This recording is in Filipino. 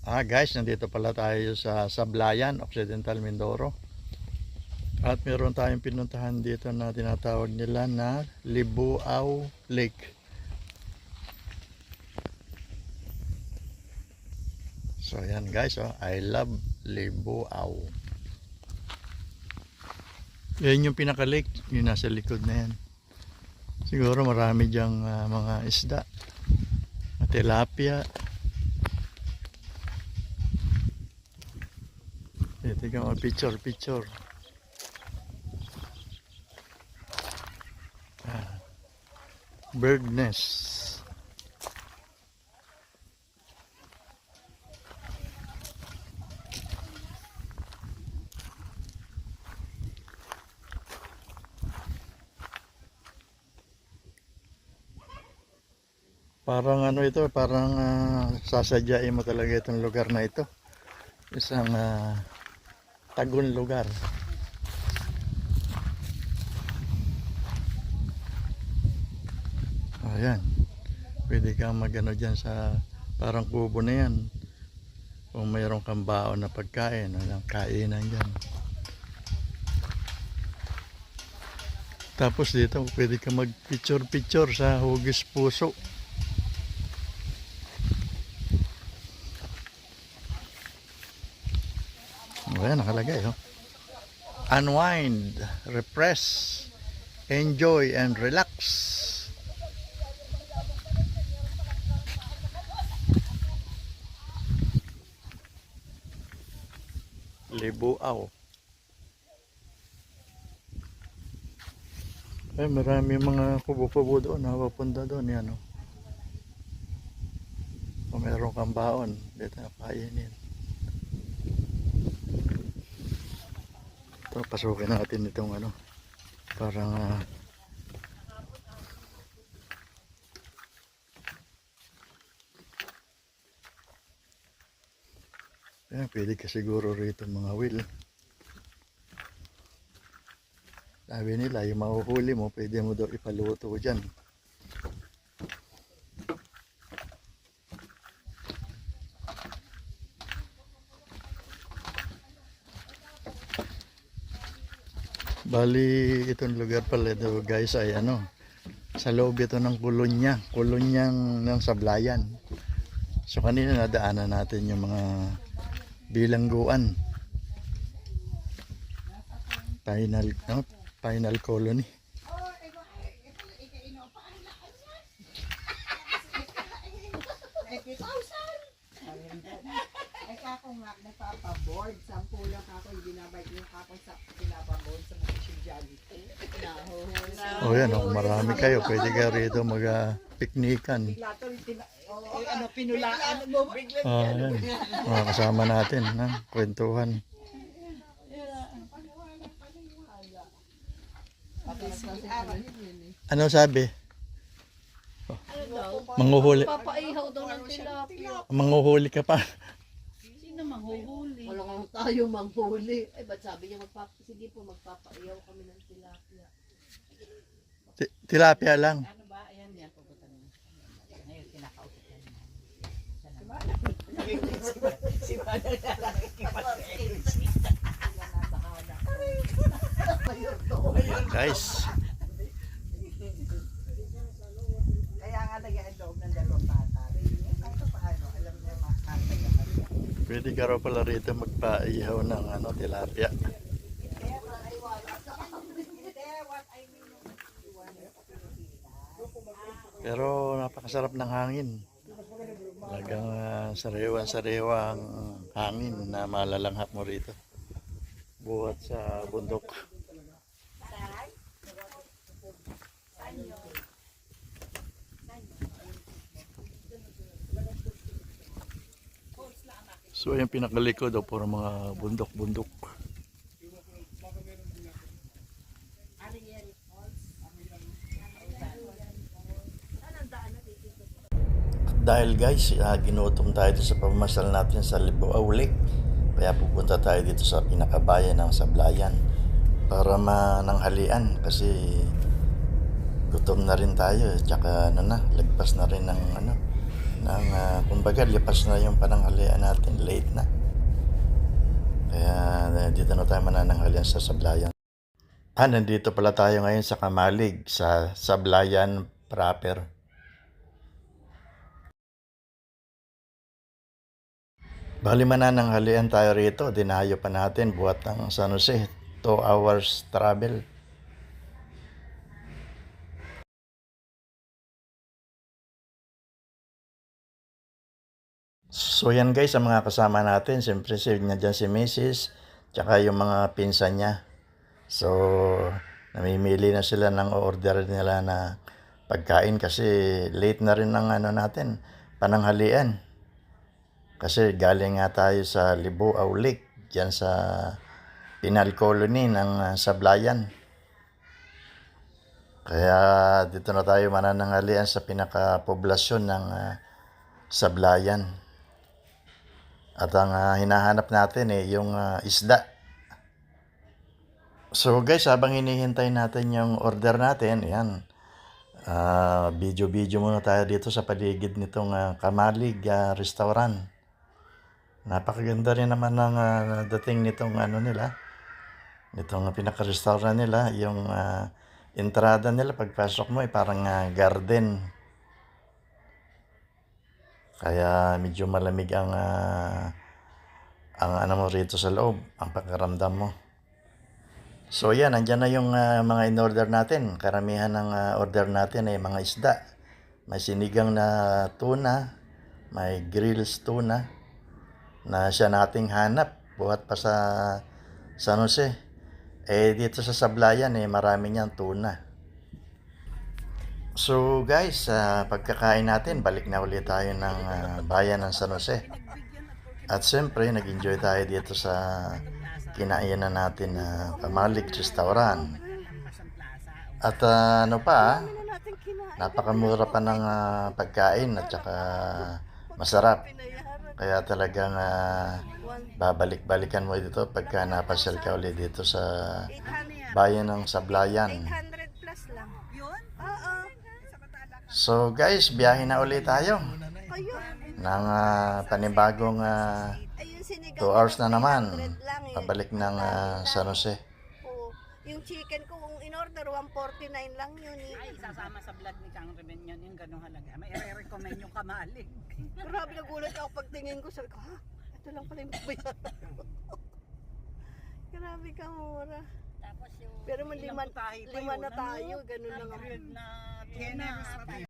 Guys, nandito pala tayo sa Sablayan, Occidental Mindoro. At meron tayong pinuntahan dito na tinatawag nila na Libuaw Lake. So ayan guys, I love Libuaw. Yan yung pinaka-lake, yung nasa likod na yan. Siguro marami diyang mga isda, tilapia. Tingnan mo, picture. Bird nest. Parang ano ito, parang sasadyain mo talaga itong lugar na ito. Isang tagun lugar. Ayan. Pwede kang magano dyan sa parang kubo na yan. Kung mayroon kang baon na pagkain, walang kainan dyan. Tapos dito pwede kang mag picture sa Hugis Puso. Ayan, nakalagay Unwind, refresh, enjoy, and relax. Libuaw. Marami mga kubo-kubo doon, papunta doon yan. Kung meron kang baon, dito na kainin. Ito, pasukin natin itong parang pwede ka siguro rito mga wheel. Sabi nila, yung mahuhuli mo, pwede mo daw ipaluto dyan. Bali, itong lugar pala ito guys ay sa loob ito ng kolonyang ng Sablayan. So kanina nadaanan natin yung mga bilangguan. Final colony. Ako nga nagpapaboard, sampulang ako yung binabay yung ako sa pinapaboard sa mga sidyalite. Yan, marami kayo. Pwede ka rito mag-piknikan. Pinulaan mo. Yan. Mga kasama natin, kwentuhan. Ano sabi? Manguhuli. Papaihaw daw ng tilapia. Manguhuli ka pa. Sino manghuhuli? Wala nga tayo manghuli. Ay, ba't sabi niya sige po, magpapaiyaw kami ng tilapia. Tilapia lang. Ano ba? Ayan yan, pupunta naman. Ngayon, kinakausap yan. Si Manang Guys. Kaya nga nag-i-adob ng dalawang bata. Kahit paano, alam niya makakaya. Pwede ka raw pala rito magpaihaw ng tilapia. Pero napakasarap ng hangin. Talagang sariwang hangin na malalanghap mo rito. Buhat sa bundok. So yung pinakalikod puro mga bundok-bundok. Dahil guys, ginutom tayo sa pamamasal natin sa Libuaw Lake. Kaya pupunta tayo dito sa pinakabayan ng Sablayan para mananghalian kasi gutom na rin tayo. Tsaka lagpas na rin ng kumbaga lipas na yung pananghalian natin, late na. Kaya dito na tayo manananghalian sa Sablayan. Nandito pala tayo ngayon sa Kamalig, sa Sablayan proper. Bali manananghalian tayo rito, dinayo pa natin buhat ng San Jose, 2 hours travel. So yan guys, ang mga kasama natin, siyempre nandiyan si Mrs. Tsaka yung mga pinsan niya. So namimili na sila ng order nila na pagkain kasi late na rin ang natin, pananghalian. Kasi galing nga tayo sa Libao Lake, dyan sa Pinal Colony ng Sablayan. Kaya dito na tayo manananghalian sa pinaka-poblasyon ng Sablayan. At ang hinahanap natin yung isda. So guys, habang hinihintay natin yung order natin, yan. Video muna tayo dito sa paligid nitong Kamalig Restaurant. Napakaganda rin naman ng dating nitong nila. Nitong pinaka-restaurant nila, yung entrada nila pagpasok mo ay parang garden. Kaya medyo malamig ang mo rito sa loob, ang pakiramdam mo. So yan, andyan na yung mga in-order natin. Karamihan ng order natin ay mga isda. May sinigang na tuna, may grills tuna na siya nating hanap buhat pa sa San Jose. Dito sa Sablayan marami niyang tuna. So guys, pagkakain natin, balik na ulit tayo ng bayan ng San Jose. At siyempre, nag-enjoy tayo dito sa kinainan natin na Kamalig Restaurant. At napakamura pa ng pagkain at saka masarap. Kaya talagang babalik-balikan mo dito pagka napasyal ka ulit dito sa bayan ng Sablayan. 800 plus lang. Yun? Oo. So guys, biyahe na ulit tayo ng panibagong 2 hours na naman pabalik ng San Jose. Yung chicken ko kung in-order 149 lang yun Ay, isasama sa vlog ni Kang Remen yun, yung ganung halaga. May i-recommend yung Kamalig. Grabe, nagulat ako pagtingin ko. Sabi ko, ito lang pala yung bayaran ko. Grabe ka mura. Tapos yung Pero lima na tayo, ganun lang ang na tuna.